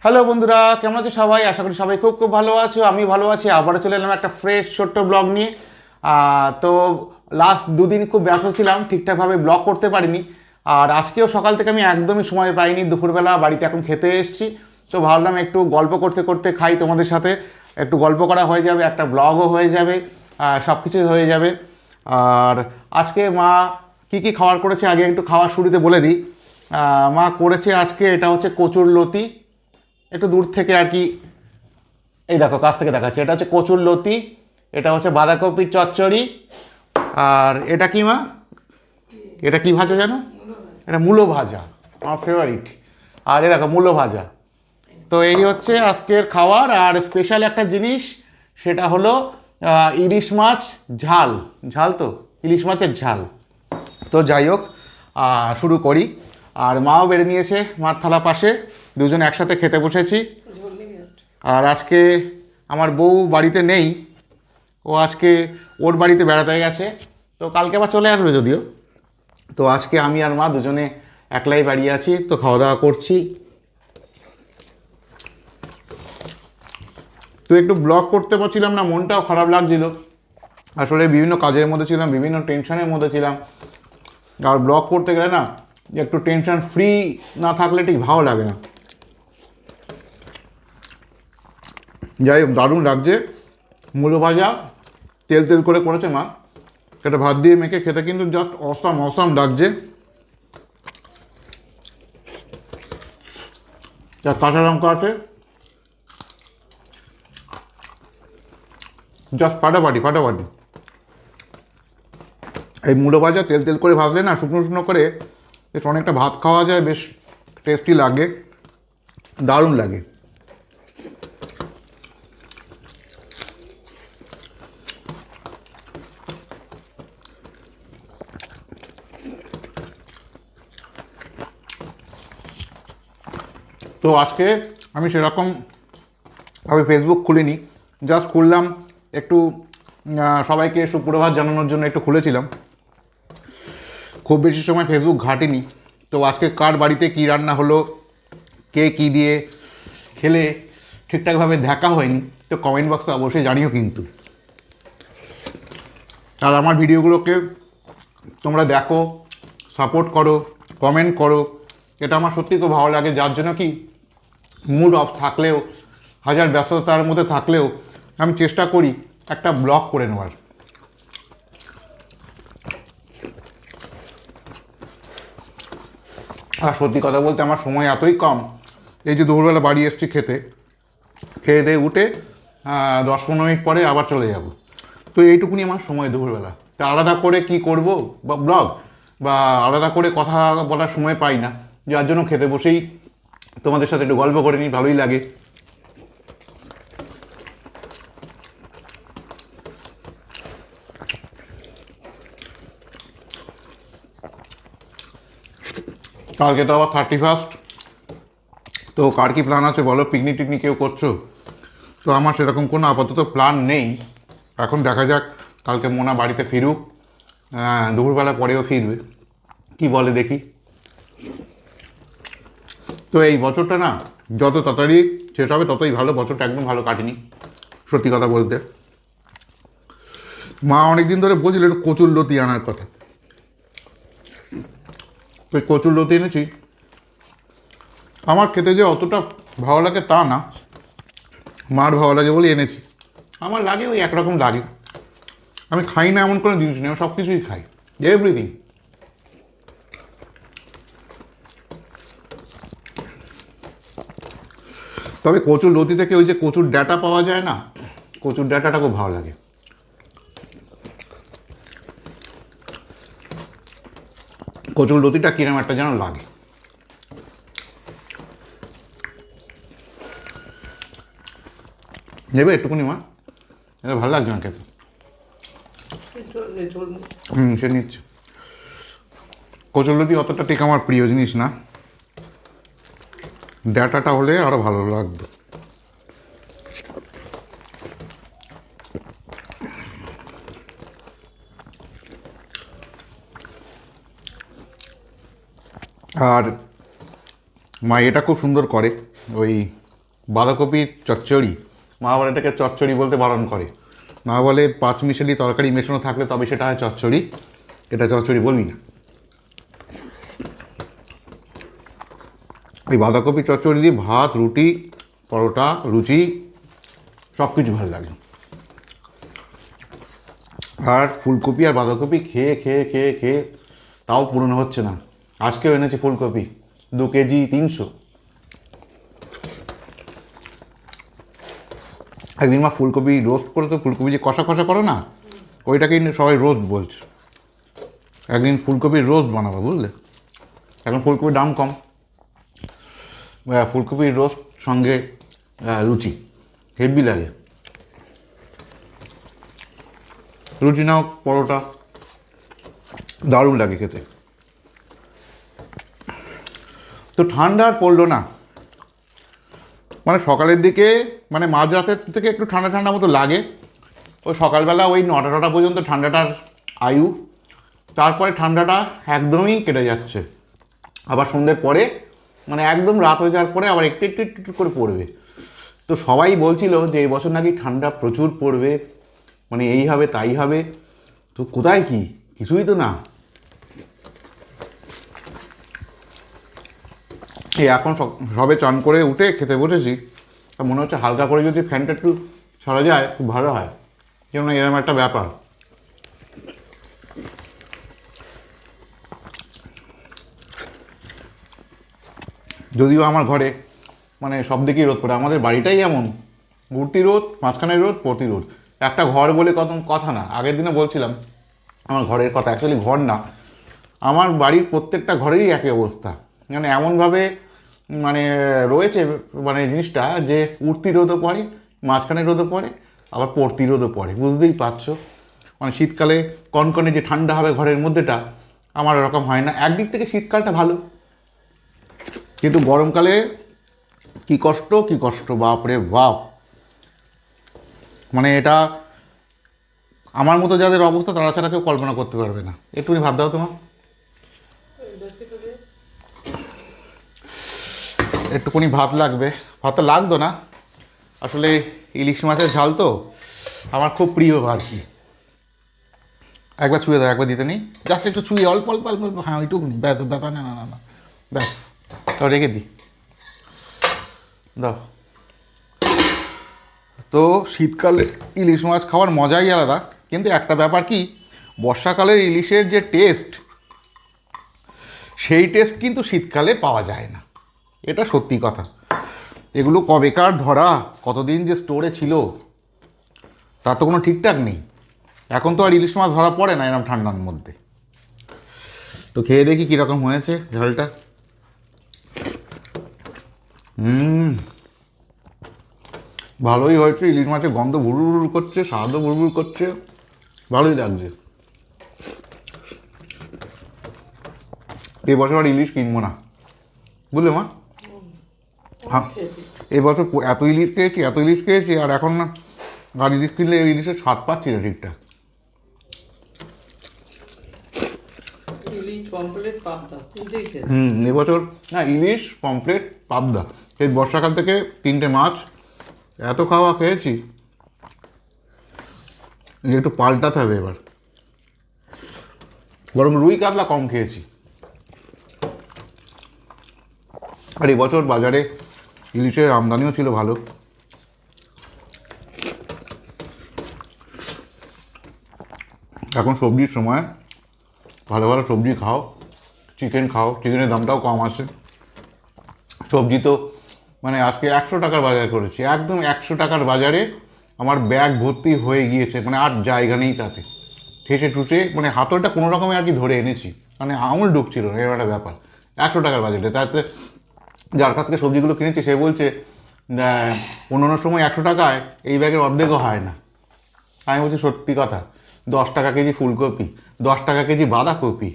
Hello বন্ধুরা, কেমন আছো সবাই? আশা করি সবাই খুব খুব ভালো আছো। আমি ভালো আছি। আবারও চলে এলাম একটা ফ্রেশ ছোট্ট ব্লগ নিয়ে। তো লাস্ট দুদিন খুব ব্যস্ত ছিলাম, ঠিকঠাকভাবে ব্লগ করতে পারিনি। আর আজকেও সকাল থেকে আমি একদমই সময় পাইনি। দুপুরবেলা বাড়িতে এখন খেতে এসেছি, তো ভাবলাম একটু গল্প করতে করতে খাই তোমাদের সাথে। একটু গল্প করা হয়ে যাবে, একটা ব্লগও হয়ে যাবে, সব কিছুই হয়ে যাবে। আর আজকে মা কী কী খাবার করেছে আগে একটু খাওয়ার শুরুতে বলে দিই। মা করেছে আজকে, এটা হচ্ছে কচুর লতি। একটু দূর থেকে আর কি, এই দেখো কাছ থেকে দেখাচ্ছে, এটা হচ্ছে কচুর লতি। এটা হচ্ছে বাঁধাকপির চচ্চড়ি। আর এটা কি মা? এটা কি ভাজা জানো? এটা মূলো ভাজা, আমার ফেভারিট। আর এ দেখো মূলো ভাজা। তো এই হচ্ছে আজকের খাবার। আর স্পেশাল একটা জিনিস, সেটা হলো ইলিশ মাছ ঝাল। ঝাল তো, ইলিশ মাছের ঝাল। তো যাই হোক, শুরু করি। আর মাও বেড়ে নিয়েছে, মার থালা পাশে, দুজন একসাথে খেতে বসেছি। আর আজকে আমার বউ বাড়িতে নেই, ও আজকে ওর বাড়িতে বেড়াতে গেছে। তো কালকে আবার চলে আসবে যদিও। তো আজকে আমি আর মা দুজনে একলাই বাড়ি আছি, তো খাওয়া দাওয়া করছি। তো একটু ব্লগ করতে পারছিলাম না, মনটাও খারাপ লাগছিল। আসলে বিভিন্ন কাজের মধ্যে ছিলাম, বিভিন্ন টেনশনের মধ্যে ছিলাম। আর ব্লগ করতে গেলে না, একটু টেনশন ফ্রি না থাকলে ঠিক ভালো লাগে না। যাই হোক, দারুণ লাগছে। মূলো ভাজা তেল তেল করে করেছে মা, এটা ভাত দিয়ে মেখে খেতে কিন্তু জাস্ট অসাম অসাম লাগছে। যা কাঁচা লঙ্কা আছে, জাস্ট ফাটাফাটি ফাটাফাটি। এই মূলো ভাজা তেল তেল করে ভাজলে না, শুকনো শুকনো করে বেশ অনেকটা ভাত খাওয়া যায়, বেশ টেস্টি লাগে, দারুণ লাগে। তো আজকে আমি সেরকমভাবে ফেসবুক খুলিনি, জাস্ট খুললাম একটু সবাইকে সুপ্রভাত জানানোর জন্য একটু খুলেছিলাম। খুব বেশি সময় ফেসবুক ঘাটিনি। তো আজকে কার বাড়িতে কী রান্না হলো, কে কী দিয়ে খেলে, ঠিকঠাকভাবে দেখা হয়নি। তো কমেন্ট বক্সে অবশ্যই জানিও কিন্তু। আর আমার ভিডিওগুলোকে তোমরা দেখো, সাপোর্ট করো, কমেন্ট করো, এটা আমার সত্যি খুব ভালো লাগে। যার জন্য কি, মুড অফ থাকলেও, হাজার ব্যস্ততার মধ্যে থাকলেও আমি চেষ্টা করি একটা ব্লগ করে নেওয়ার। আর সত্যি কথা বলতে আমার সময় এতই কম, এই যে দুপুরবেলা বাড়ি এসছি খেতে, খেয়ে দিয়ে উঠে 10-15 মিনিট পরে আবার চলে যাব। তো এইটুকুনি আমার সময় দুপুরবেলা। তা আলাদা করে কি করব বা ব্লগ, বা আলাদা করে কথা বলার সময় পাই না। যার জন্য খেতে বসেই তোমাদের সাথে একটু গল্প করে নিই, ভালোই লাগে। কালকে তো আবার 31, তো কার কি প্ল্যান আছে বলো? পিকনিক টিকনিক কেউ করছো? তো আমার সেরকম কোনো আপাতত প্ল্যান নেই। এখন দেখা যাক, কালকে মোনা বাড়িতে ফিরুক, দুপুরবেলা পরেও ফিরবে, কি বলে দেখি। তো এই বছরটা না, যত তাড়াতাড়ি শেষ হবে ততই ভালো। বছরটা একদম ভালো কাটেনি সত্যি কথা বলতে। মা অনেক দিন ধরে বলছিল একটু কচুর লতি আনার কথা। তো কচুর লতি এনেছি। আমার খেতে যে অতটা ভালো লাগে তা না, মার ভালো লাগে বলে এনেছি। আমার লাগে ওই একরকম লাগে। আমি খাই না এমন কোনো জিনিস নেই, আমি সব কিছুই খাই, এভরিথিং। তবে কচুর লতি থেকে ওই যে কচুর ডাঁটা পাওয়া যায় না, কচুর ডাঁটাটা খুব ভালো লাগে। কচুর লতিটা কিরম একটা যেন লাগে। নেবে একটুকুনি মা? এটা ভালো লাগছে না খেতে। সে নিচ্ছে। কচুর লতি অতটা ঠিক আমার প্রিয় জিনিস না, ডাঁটাটা হলে আরও ভালো লাগতো। আর মা এটা খুব সুন্দর করে, ওই বাঁধাকপির চচ্চড়ি, মা আবার এটাকে চচ্চড়ি বলতে বারণ করে। মা বলে পাঁচমিশালি তরকারি মেশানো থাকলে তবে সেটা হয় চচ্চড়ি, এটা চচ্চড়ি বলবি না। এই বাঁধাকপি চচ্চড়ি দিয়ে ভাত, রুটি, পরোটা, লুচি সব কিছু ভালো লাগে। আর ফুলকপি আর বাঁধাকপি খেয়ে খেয়ে খেয়ে খেয়ে তাও পূরণ হচ্ছে না। আজকেও এনেছে ফুলকপি 2 কেজি 300। একদিন মা ফুলকপি রোস্ট করে, তো ফুলকপি যে কষা কষা করো না, ওইটাকেই সবাই রোস্ট বলছে। একদিন ফুলকপির রোস্ট বানাবো, বুঝলে? এখন ফুলকপির দাম কম, ফুলকপির রোস্ট সঙ্গে লুচি হেভি লাগে। লুচি নাও পরোটা, দারুণ লাগে খেতে। তো ঠান্ডা আর পড়লো না, মানে সকালের দিকে মানে মাঝরাতের থেকে একটু ঠান্ডা ঠান্ডা মতো লাগে। ওই সকালবেলা ওই 9টা পর্যন্ত ঠান্ডাটার আয়ু, তারপরে ঠান্ডাটা একদমই কেটে যাচ্ছে। আবার সন্ধ্যের পরে মানে একদম রাত হয়ে যাওয়ার পরে আবার একটু একটু একটু একটু করে পড়বে। তো সবাই বলছিল যে এই বছর নাকি ঠান্ডা প্রচুর পড়বে, মানে এই হবে তাই হবে। তো কোথায় কি, কিছুই তো না। এই এখন সবে চান করে উঠে খেতে বসেছি, মনে হচ্ছে হালকা করে যদি ফ্যানটা একটু সরা যায় খুব ভালো হয়, যেমন এরকম একটা ব্যাপার। যদিও আমার ঘরে মানে সব দিকেই রোদ পড়ে, আমাদের বাড়িটাই এমন, ঘুরতি রোদ, মাঝখানের রোদ, প্রতি রোদ। একটা ঘর বলে কথা না, আগের দিনে বলছিলাম আমার ঘরের কথা, অ্যাকচুয়ালি ঘর না, আমার বাড়ির প্রত্যেকটা ঘরেরই একই অবস্থা। মানে এমনভাবে মানে রয়েছে মানে জিনিসটা যে উঠতি রোদও পড়ে, মাঝখানে রোদও পড়ে, আবার পড়তি রোদও পড়ে, বুঝতেই পারছো। মানে শীতকালে কনকনে যে ঠান্ডা হবে ঘরের মধ্যেটা, আমার ওরকম হয় না। একদিক থেকে শীতকালটা ভালো, কিন্তু গরমকালে কি কষ্ট, কি কষ্ট, বাপরে বাপ। মানে এটা আমার মতো যাদের অবস্থা তারা ছাড়া কেউ কল্পনা করতে পারবে না। একটুখানি ভাত দাও তোমার, একটুখানি ভাত লাগবে। ভাতটা লাগতো না, আসলে ইলিশ মাছের ঝাল তো আমার খুব প্রিয় আর কি। একবার ছুঁয়ে দাও, একবার দিতে নেই, জাস্ট একটু ছুঁয়ে অল্প অল্প অল্প অল্প, হ্যাঁ ওইটুকুনি, ব্যথা না না না না, ব্যাস। তাও রেখে দিই, দাও। তো শীতকালে ইলিশ মাছ খাওয়ার মজাই আলাদা, কিন্তু একটা ব্যাপার কি, বর্ষাকালের ইলিশের যে টেস্ট, সেই টেস্ট কিন্তু শীতকালে পাওয়া যায় না, এটা সত্যি কথা। এগুলো কবেকার ধরা, কতদিন যে স্টোরে ছিল তার তো কোনো ঠিকঠাক নেই। এখন তো আর ইলিশ মাছ ধরা পড়ে না এরকম ঠান্ডার মধ্যে। তো খেয়ে দেখি কীরকম হয়েছে ঝালটা। ভালোই হয়েছে, ইলিশ মাছের গন্ধ ভুরুর করছে, স্বাদও ভুরভুর করছে, ভালোই লাগছে। এবছর আর ইলিশ কিনবো না, বুঝলে মা? হ্যাঁ, এবছর এত ইলিশ খেয়েছি আর এখন না আর ইলিশ কিনলে ইলিশের স্বাদ পাচ্ছি না ঠিকঠাক। এবছর না ইলিশ, পমফ্রেট, পাবদা, এই বর্ষাকাল থেকে 3টে মাছ এত খাওয়া খেয়েছি যে একটু পাল্টাতে হবে এবার। বরং রুই কাতলা কম খেয়েছি। আর এবছর বাজারে ইলিশের আমদানিও ছিল ভালো। এখন সবজির সময়, ভালো ভালো সবজি খাও, চিকেন খাও, চিকেনের দামটাও কম আছে। সবজি তো মানে আজকে 100 টাকার বাজার করেছি, একদম 100 টাকার বাজারে আমার ব্যাগ ভর্তি হয়ে গিয়েছে, মানে আর জায়গা নেই তাতে। ঠেসে ঠুসে মানে হাতলটা কোনো রকমে আর কি ধরে এনেছি, মানে আঙুল ঢুকছিল না, এরকম একটা ব্যাপার। 100 টাকার বাজেটে, তাতে যার কাছ থেকে সবজিগুলো কিনেছি সে বলছে অন্য সময় 100 টাকায় এই ব্যাগের অর্ধেকও হয় না। আমি বলছি সত্যি কথা, 10 টাকা কেজি ফুলকপি, 10 টাকা কেজি বাঁধাকপি,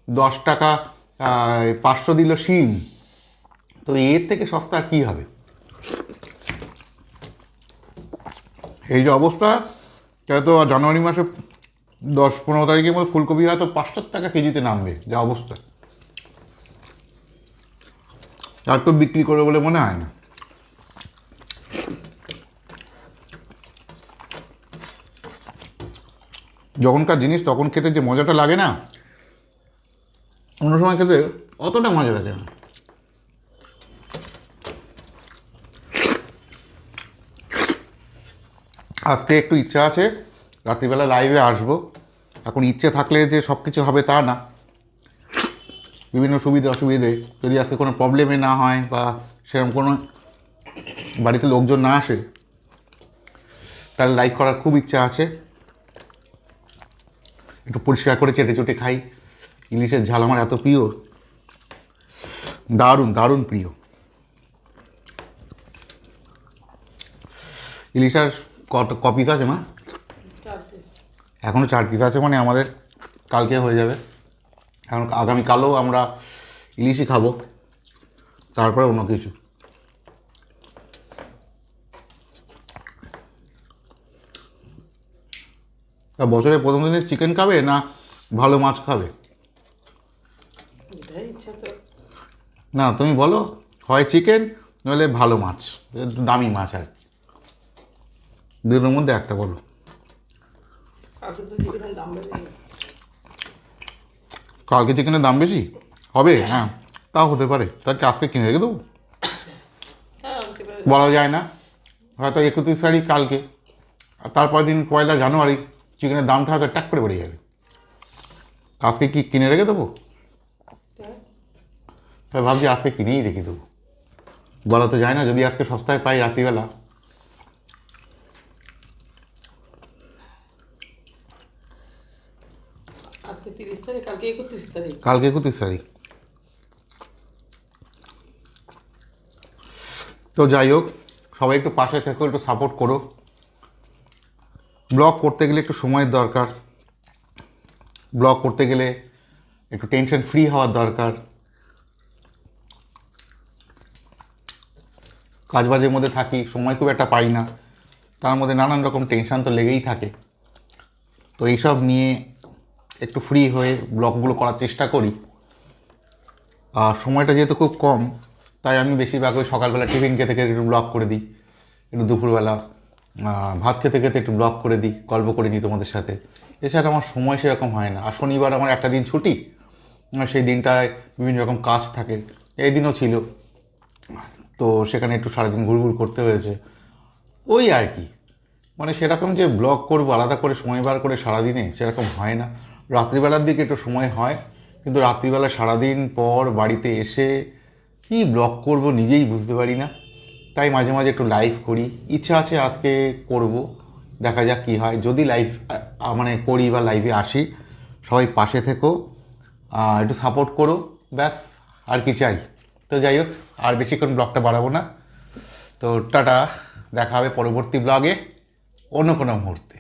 10 টাকা 500 দিল শিম, তো এর থেকে সস্তা আর কী হবে? এই যে অবস্থা, তাই তো জানুয়ারি মাসে 10-15 তারিখের মধ্যে ফুলকপি হয়তো 500 টাকা কেজিতে নামবে, যা অবস্থা। আর তো বিক্রি করবে বলে মনে হয় না। যখনকার জিনিস তখন খেতে যে মজাটা লাগে না, অন্য সময় খেতে অতটা মজা লাগে না। আজকে একটু ইচ্ছা আছে রাত্রিবেলা লাইভে আসবো। এখন ইচ্ছে থাকলে যে সব কিছু হবে তা না, বিভিন্ন সুবিধা অসুবিধে যদি আজকে কোনো প্রবলেমে না হয় বা সেরকম কোনো বাড়িতে লোকজন না আসে, তাহলে লাইভ করার খুব ইচ্ছা আছে। একটু পরিষ্কার করে চেটে চুটে খাই। ইলিশের ঝাল আমার এত প্রিয়, দারুণ দারুণ প্রিয়। ইলিশ আর ক পিস আছে মা? এখনও 4 পিস আছে, মানে আমাদের কালকে হয়ে যাবে। এখন আগামীকালও আমরা ইলিশই খাবো, তারপরে অন্য কিছু। তা বছরের প্রথম দিনে চিকেন খাবে না ভালো মাছ খাবে? না তুমি বলো, হয় চিকেন নইলে ভালো মাছ, একটু দামি মাছ আর কি, দুটোর মধ্যে একটা বলো। কালকে চিকেনের দাম বেশি হবে? হ্যাঁ তাও হতে পারে, তাকে আজকে কিনে রেখে দেবো, বলা যায় না। হয়তো 31 তারিখ কালকে, আর তারপর দিন 1 জানুয়ারি চিকেনের দামটা হয়তো ট্যাক করে বেড়ে যাবে। আজকে কি কিনে রেখে দেবো? তাই ভাবছি আজকে কিনেই রেখে দেবো, বলা তো যায় না, যদি আজকে সস্তায় পাই রাত্রিবেলা। আজকে 30 তারিখ, কালকে 31 তারিখ। কালকে 31 তারিখ। তো যাই হোক, সবাই একটু পাশে থেকো, একটু সাপোর্ট করো। ব্লগ করতে গেলে একটু সময়ের দরকার, ব্লগ করতে গেলে একটু টেনশন ফ্রি হওয়ার দরকার। কাজবাজের মধ্যে থাকি, সময় খুব একটা পাই না, তার মধ্যে নানান রকম টেনশান তো লেগেই থাকে। তো এইসব নিয়ে একটু ফ্রি হয়ে ব্লগগুলো করার চেষ্টা করি। আর সময়টা যেহেতু খুব কম, তাই আমি বেশিরভাগ ওই সকালবেলা টিফিন খেতে খেতে একটু ব্লগ করে দিই, একটু দুপুরবেলা ভাত খেতে খেতে একটু ব্লগ করে দিই, গল্প করে নিই তোমাদের সাথে। এছাড়া আমার সময় সেরকম হয় না। আর শনিবার আমার একটা দিন ছুটি, সেই দিনটায় বিভিন্ন রকম কাজ থাকে, এই দিনও ছিল, তো সেখানে একটু সারাদিন ঘুরঘুর করতে হয়েছে, ওই আর কি। মানে সেরকম যে ব্লগ করবো আলাদা করে সময় বার করে সারাদিনে, সেরকম হয় না। রাত্রিবেলার দিকে একটু সময় হয়, কিন্তু রাত্রিবেলা সারাদিন পর বাড়িতে এসে কি ব্লগ করব নিজেই বুঝতে পারি না। তাই মাঝে মাঝে একটু লাইভ করি, ইচ্ছা আছে আজকে করব, দেখা যাক কী হয়। যদি লাইভ মানে করি বা লাইভে আসি, সবাই পাশে থেকো, একটু সাপোর্ট করো, ব্যাস আর কি চাই। তো যাই হোক, আর বেশিক্ষণ ব্লগটা বাড়াবো না। তো টাটা, দেখা হবে পরবর্তী ব্লগে অন্য কোনো মুহূর্তে।